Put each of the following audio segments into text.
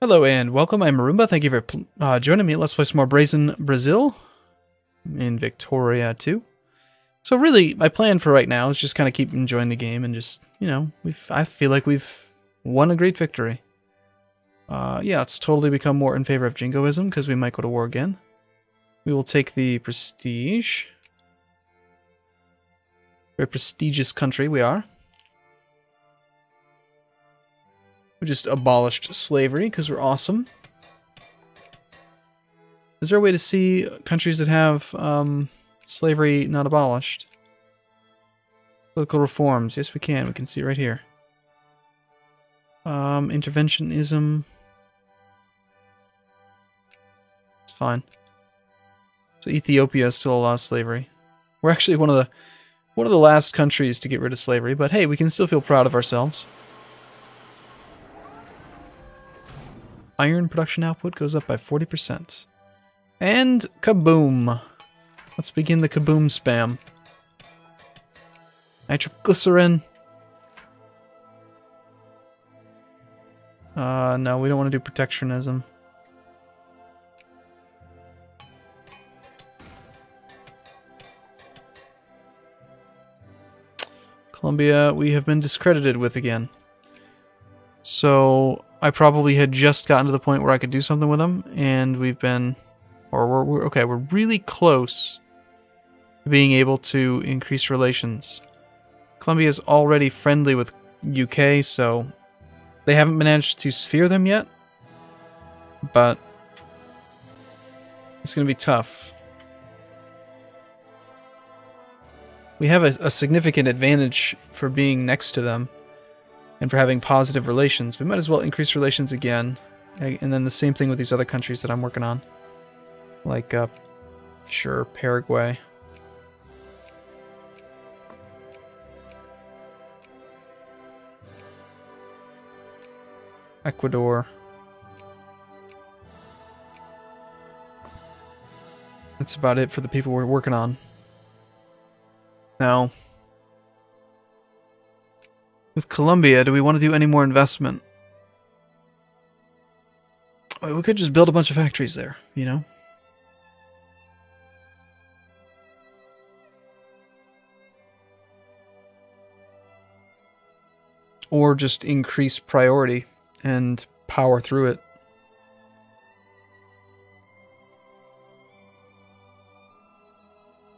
Hello and welcome, I'm Arumba. Thank you for joining me. Let's play some more Brazen Brazil in Victoria 2. So really, my plan for right now is just kind of keep enjoying the game and just, you know, I feel like we've won a great victory. Yeah, it's totally become more in favor of jingoism because we might go to war again. We will take the prestige. Very prestigious country we are. We just abolished slavery because we're awesome. Is there a way to see countries that have slavery not abolished? Political reforms. Yes, we can. We can see it right here. Interventionism. It's fine. So Ethiopia still allows slavery. We're actually one of the last countries to get rid of slavery, but hey, we can still feel proud of ourselves. Iron production output goes up by 40%. And kaboom! Let's begin the kaboom spam. Nitroglycerin. No, we don't want to do protectionism. Colombia, we have been discredited with again. So I probably had just gotten to the point where I could do something with them, and we've been, or we're really close to being able to increase relations. Colombia is already friendly with UK, so they haven't managed to sphere them yet, but it's going to be tough. We have a significant advantage for being next to them and for having positive relations. We might as well increase relations again, and then the same thing with these other countries that I'm working on, like sure, Paraguay. Ecuador. That's about it for the people we're working on. Now, with Colombia, do we want to do any more investment? We could just build a bunch of factories there, you know? Or just increase priority and power through it.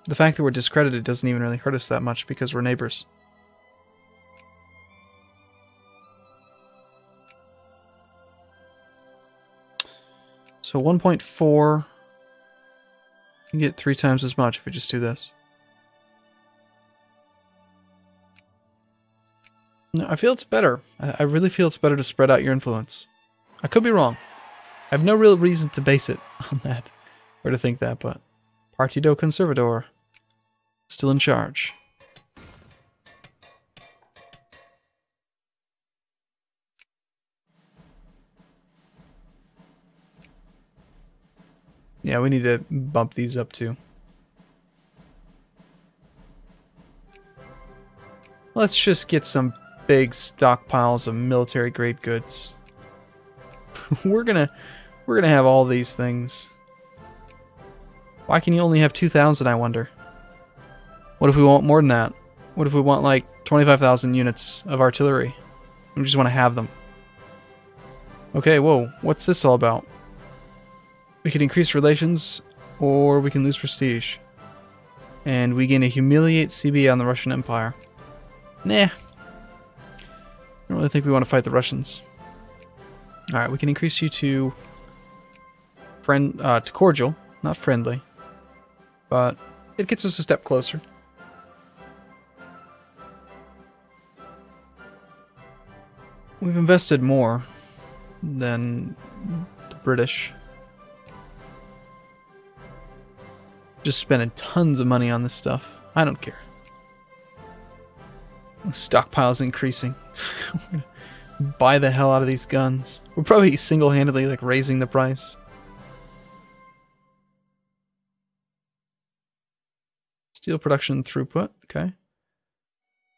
The fact that we're discredited doesn't even really hurt us that much because we're neighbors. So 1.4, you get 3 times as much if we just do this. No, I feel it's better. I really feel it's better to spread out your influence. I could be wrong. I have no real reason to base it on that, or to think that, but Partido Conservador, still in charge. Yeah, we need to bump these up too. Let's just get some big stockpiles of military grade goods. we're gonna have all these things. Why can you only have 2,000, I wonder? What if we want more than that? What if we want like 25,000 units of artillery? We just want to have them. Okay, whoa, what's this all about? We can increase relations, or we can lose prestige. And we gain a humiliate CB on the Russian Empire. Nah. I don't really think we want to fight the Russians. Alright, we can increase you to to cordial, not friendly. But it gets us a step closer. We've invested more than the British. Just spending tons of money on this stuff. I don't care. Stockpile's increasing. Buy the hell out of these guns. We're probably single-handedly like raising the price. Steel production throughput. Okay.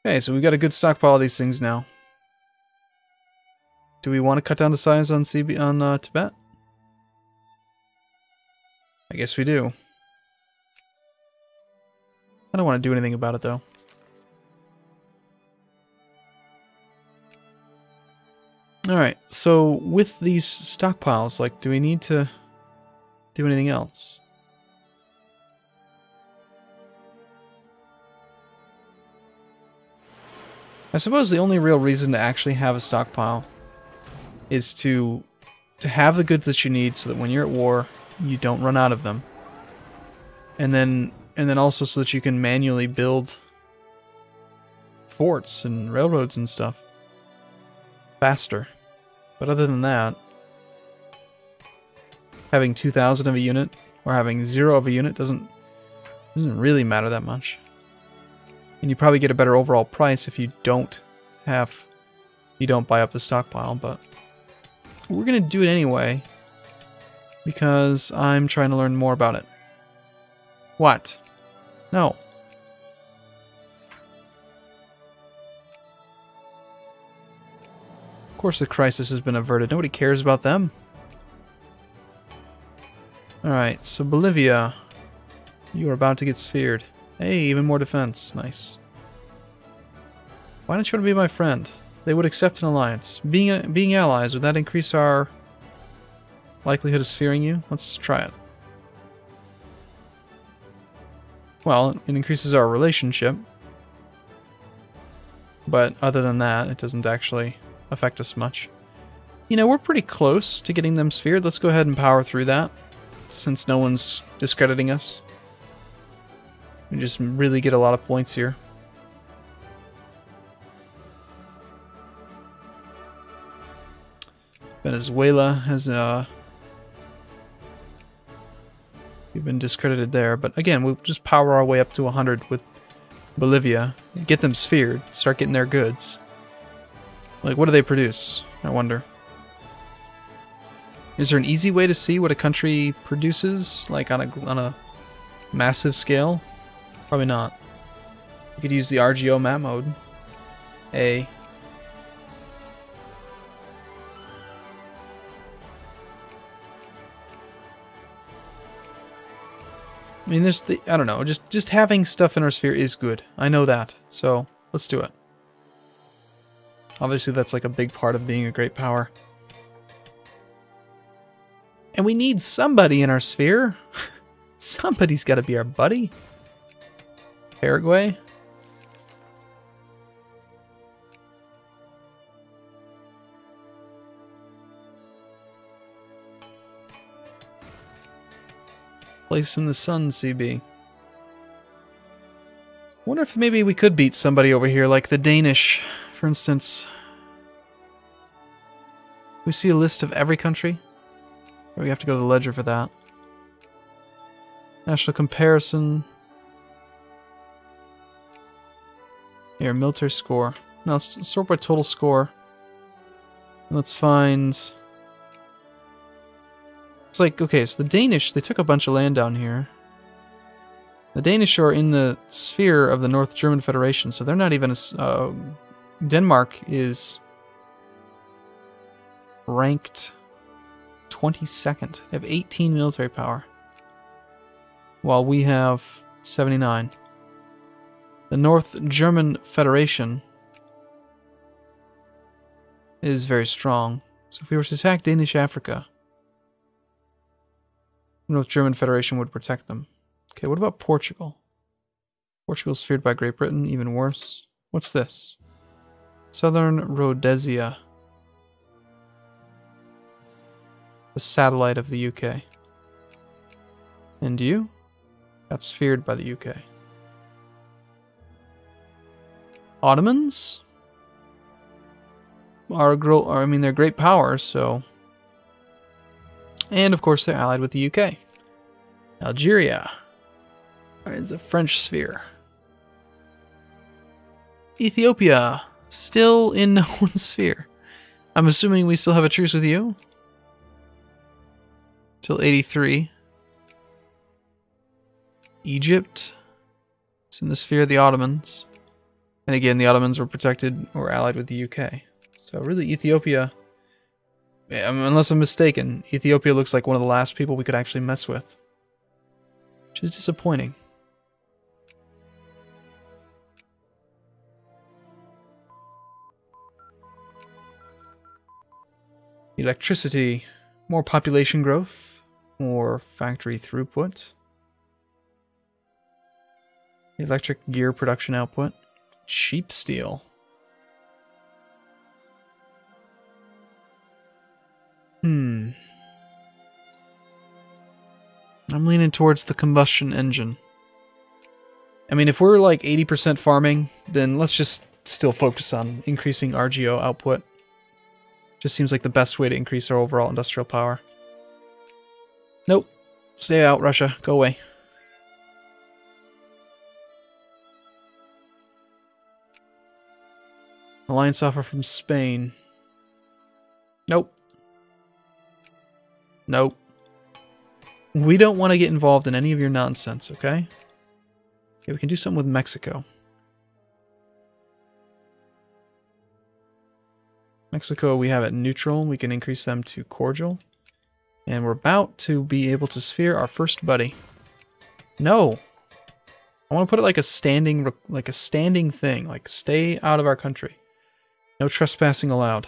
Okay, so we've got a good stockpile of these things now. Do we want to cut down the size on Tibet? I guess we do. I don't want to do anything about it, though. Alright, so with these stockpiles, like, do we need to do anything else? I suppose the only real reason to actually have a stockpile is to have the goods that you need so that when you're at war, you don't run out of them. And then also so that you can manually build forts and railroads and stuff faster. But other than that, having 2,000 of a unit or having 0 of a unit doesn't really matter that much. And you probably get a better overall price if you don't buy up the stockpile, but we're gonna do it anyway because I'm trying to learn more about it. What? No. Of course the crisis has been averted. Nobody cares about them. Alright, so Bolivia. You are about to get sphered. Hey, even more defense. Nice. Why don't you want to be my friend? They would accept an alliance. Being allies, would that increase our likelihood of sphering you? Let's try it. Well, it increases our relationship. But other than that, it doesn't actually affect us much. You know, we're pretty close to getting them sphered. Let's go ahead and power through that, since no one's discrediting us. We just really get a lot of points here. Venezuela has we've been discredited there, but again, we'll just power our way up to 100 with Bolivia, get them sphered, start getting their goods. Like, what do they produce? I wonder. Is there an easy way to see what a country produces, like on a massive scale? Probably not. You could use the RGO map mode. I mean, I don't know, just having stuff in our sphere is good. I know that, so let's do it. Obviously, that's like a big part of being a great power. And we need somebody in our sphere. Somebody's got to be our buddy. Paraguay? Place in the sun, CB. Wonder if maybe we could beat somebody over here, like the Danish, for instance. We see a list of every country. Or we have to go to the ledger for that. National comparison. Here, military score. Now let's sort by total score. Let's find... It's like, okay, so the Danish, they took a bunch of land down here. The Danish are in the sphere of the North German Federation, so they're not even a... Denmark is ranked 22nd. They have 18 military power, while we have 79. The North German Federation is very strong. So if we were to attack Danish Africa, the North German Federation would protect them. Okay, what about Portugal? Portugal's feared by Great Britain, even worse. What's this? Southern Rhodesia. The satellite of the UK. And you? Got feared by the UK. Ottomans? They're great powers, so... And, of course, they're allied with the UK. Algeria. It's a French sphere. Ethiopia. Still in no one's sphere. I'm assuming we still have a truce with you? Till 83. Egypt. It's in the sphere of the Ottomans. And again, the Ottomans were protected or allied with the UK. So really, Ethiopia Unless I'm mistaken, Ethiopia looks like one of the last people we could actually mess with. Which is disappointing. Electricity. More population growth. More factory throughput. Electric gear production output. Cheap steel. I'm leaning towards the combustion engine. I mean, if we're like 80% farming, then let's just still focus on increasing RGO output. Just seems like the best way to increase our overall industrial power. Nope. Stay out, Russia. Go away. Alliance offer from Spain. Nope. Nope. We don't want to get involved in any of your nonsense, okay? Okay, we can do something with Mexico. Mexico, we have it neutral. We can increase them to cordial. And we're about to be able to sphere our first buddy. No! I want to put it like a standing thing. Like, stay out of our country. No trespassing allowed.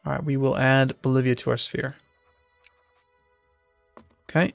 Alright, we will add Bolivia to our sphere. Okay.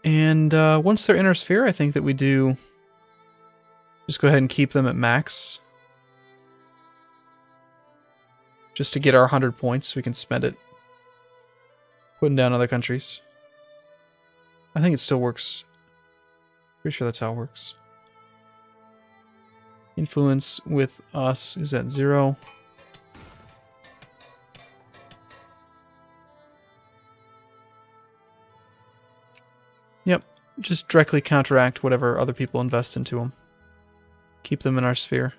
And once they're in our sphere, I think that we do just go ahead and keep them at max. Just to get our 100 points, so we can spend it putting down other countries. I think it still works. Pretty sure that's how it works. Influence with us is at 0. Yep, just directly counteract whatever other people invest into them. Keep them in our sphere.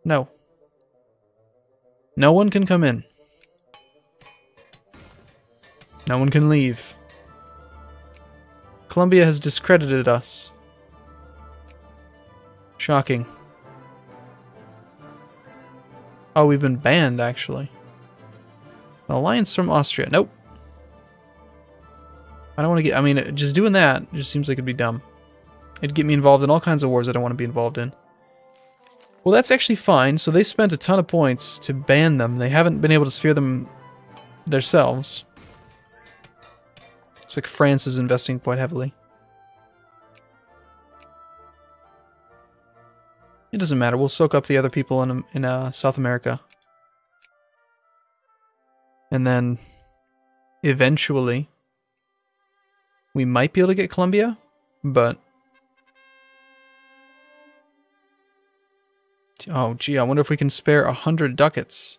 No. No one can come in. No one can leave. Colombia has discredited us. Shocking. Oh, we've been banned, actually. An alliance from Austria. Nope. I don't want to get... I mean, just doing that just seems like it'd be dumb. It'd get me involved in all kinds of wars I don't want to be involved in. Well, that's actually fine. So they spent a ton of points to ban them. They haven't been able to sphere them themselves. Looks like France is investing quite heavily. It doesn't matter. We'll soak up the other people in South America. And then, eventually, we might be able to get Colombia, but... Oh, gee, I wonder if we can spare 100 ducats.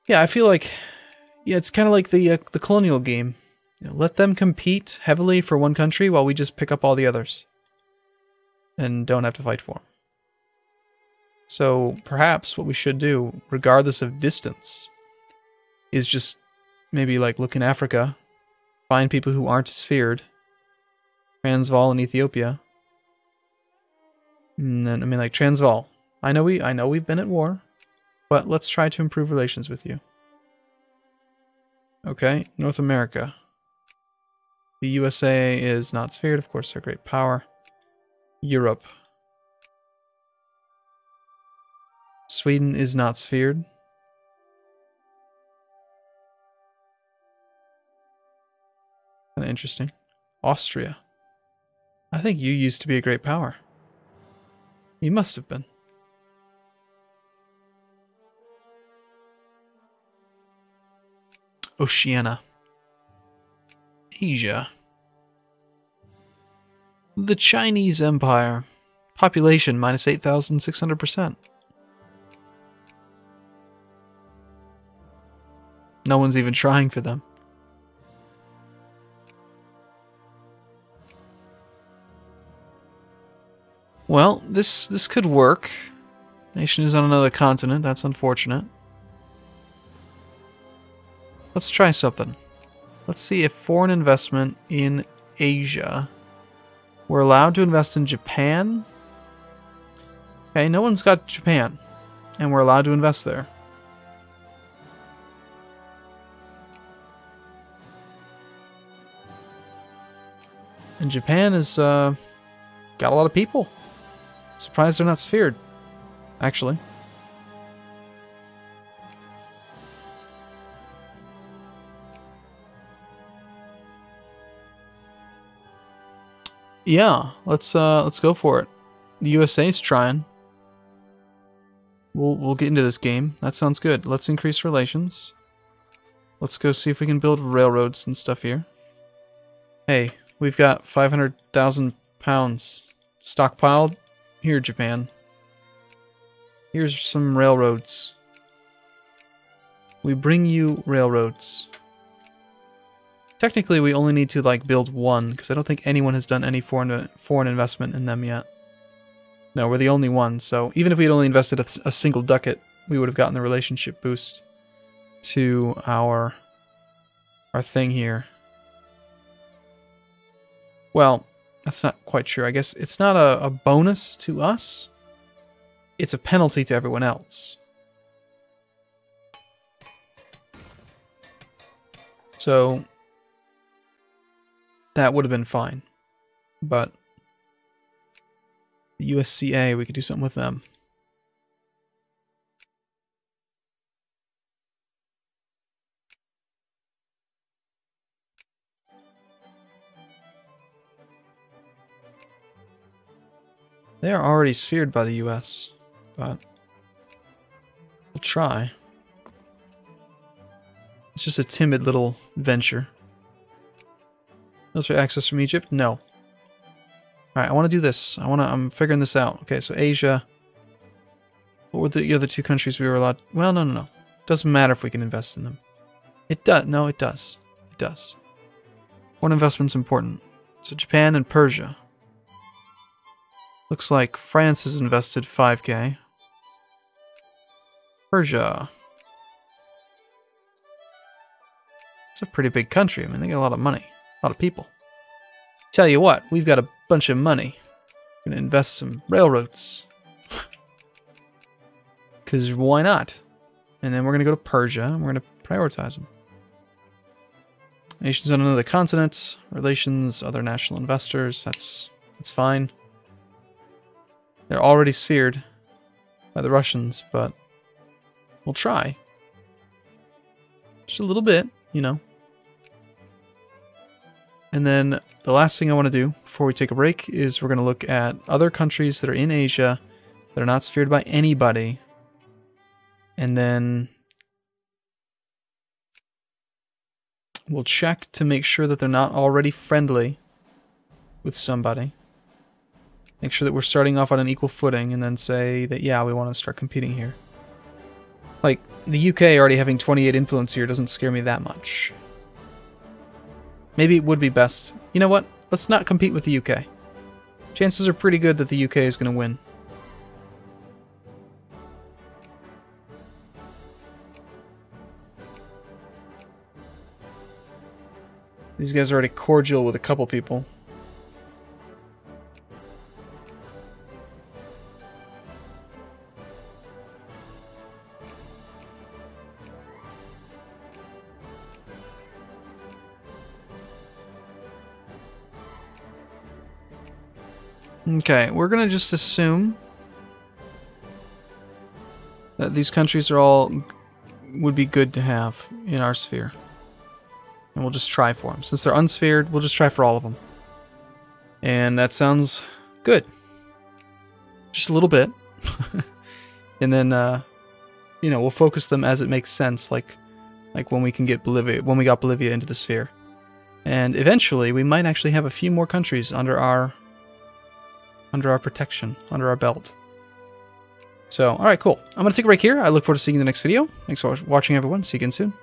Yeah, I feel like... Yeah, it's kind of like the colonial game. You know, let them compete heavily for one country while we just pick up all the others. And don't have to fight for them. So, perhaps what we should do, regardless of distance, is just maybe like look in Africa, find people who aren't sphered, Transvaal and Ethiopia. And then, I mean, like Transvaal. I know we've been at war, but let's try to improve relations with you. Okay, North America. The USA is not sphered, of course, they're a great power. Europe. Sweden is not sphered. Kind of interesting. Austria. I think you used to be a great power. You must have been. Oceania. Asia. The Chinese Empire. Population minus 8,600%. No one's even trying for them. Well, this could work. Nation is on another continent. That's unfortunate. Let's try something. Let's see if foreign investment in Asia... We're allowed to invest in Japan. Okay, no one's got Japan, and we're allowed to invest there. And Japan has got a lot of people. Surprised they're not sphered, actually. Yeah, let's go for it. The USA's trying. We'll get into this game. That sounds good. Let's increase relations. Let's go see if we can build railroads and stuff here. Hey, we've got 500,000 pounds stockpiled. Here, Japan. Here's some railroads. We bring you railroads. Technically, we only need to like build one, because I don't think anyone has done any foreign investment in them yet. No, we're the only one, so even if we had only invested a single ducat, we would have gotten the relationship boost to our thing here. Well, that's not quite true. I guess it's not a bonus to us. It's a penalty to everyone else. So that would have been fine. But the USCA, we could do something with them. They are already sphered by the US, but we'll try. It's just a timid little venture. Military access from Egypt? No. Alright, I want to do this. I'm figuring this out. Okay, so Asia. What were the other two countries we were allowed? Well, no. Doesn't matter if we can invest in them. It does. No, it does. It does. Foreign investment's important. So Japan and Persia. Looks like France has invested 5k. Persia. It's a pretty big country. I mean, they got a lot of money. A lot of people. Tell you what, we've got a bunch of money. We're gonna invest some railroads. Because why not? And then we're gonna go to Persia, and we're gonna prioritize them. Nations on another continent. Relations, other national investors. That's fine. They're already sphered by the Russians, but we'll try. Just a little bit, you know. And then the last thing I want to do before we take a break is we're going to look at other countries that are in Asia that are not sphered by anybody. And then we'll check to make sure that they're not already friendly with somebody. Make sure that we're starting off on an equal footing and then say that, yeah, we want to start competing here. Like, the UK already having 28 influence here doesn't scare me that much. Maybe it would be best. You know what? Let's not compete with the UK. Chances are pretty good that the UK is going to win. These guys are already cordial with a couple people. Okay, we're gonna just assume that these countries are all would be good to have in our sphere. And we'll just try for them. Since they're unsphered, we'll just try for all of them. And that sounds good. Just a little bit. And then, you know, we'll focus them as it makes sense, like when we can get Bolivia, when we got Bolivia into the sphere. And eventually, we might actually have a few more countries under our protection, under our belt. So, alright, cool. I'm going to take a break here. I look forward to seeing you in the next video. Thanks for watching, everyone. See you again soon.